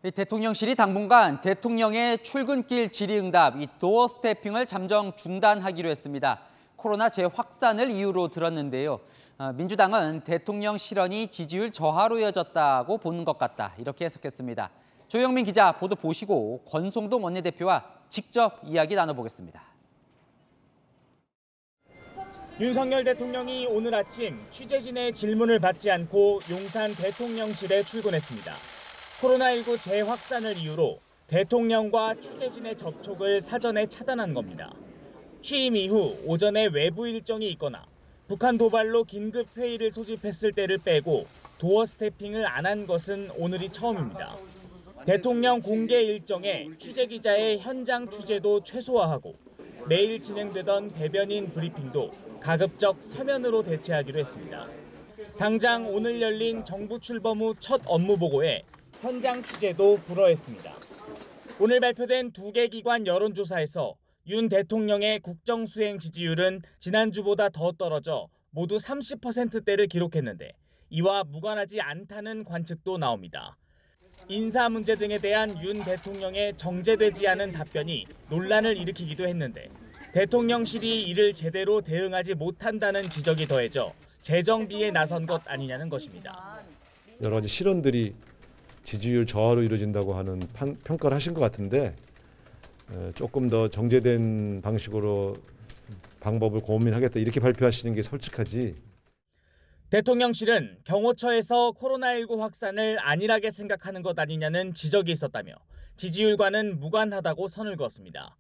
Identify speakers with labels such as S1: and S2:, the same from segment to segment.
S1: 이 대통령실이 당분간 대통령의 출근길 질의응답, 이 도어 스태핑을 잠정 중단하기로 했습니다. 코로나 재확산을 이유로 들었는데요. 민주당은 대통령 실언이 지지율 저하로 이어졌다고 보는 것 같다, 이렇게 해석했습니다. 조영민 기자 보도 보시고 권성동 원내대표와 직접 이야기 나눠보겠습니다.
S2: 윤석열 대통령이 오늘 아침 취재진의 질문을 받지 않고 용산 대통령실에 출근했습니다. 코로나19 재확산을 이유로 대통령과 취재진의 접촉을 사전에 차단한 겁니다. 취임 이후 오전에 외부 일정이 있거나 북한 도발로 긴급 회의를 소집했을 때를 빼고 도어 스태핑을 안 한 것은 오늘이 처음입니다. 대통령 공개 일정에 취재기자의 현장 취재도 최소화하고 매일 진행되던 대변인 브리핑도 가급적 서면으로 대체하기로 했습니다. 당장 오늘 열린 정부 출범 후 첫 업무 보고에 현장 취재도 불허했습니다. 오늘 발표된 2개 기관 여론조사에서 윤 대통령의 국정수행 지지율은 지난주보다 더 떨어져 모두 30%대를 기록했는데 이와 무관하지 않다는 관측도 나옵니다. 인사 문제 등에 대한 윤 대통령의 정제되지 않은 답변이 논란을 일으키기도 했는데 대통령실이 이를 제대로 대응하지 못한다는 지적이 더해져 재정비에 나선 것 아니냐는 것입니다.
S3: 여러 가지 실언들이 지지율 저하로 이루어진다고 하는 평가를 하신 것 같은데 조금 더 정제된 방식으로 방법을 고민하겠다 이렇게 발표하시는 게 솔직하지.
S2: 대통령실은 경호처에서 코로나19 확산을 안일하게 생각하는 것 아니냐는 지적이 있었다며 지지율과는 무관하다고 선을 그었습니다.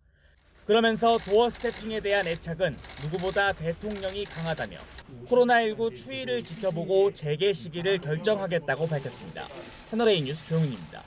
S2: 그러면서 도어 스태핑에 대한 애착은 누구보다 대통령이 강하다며 코로나19 추이를 지켜보고 재개 시기를 결정하겠다고 밝혔습니다. 채널A 뉴스 조영훈입니다.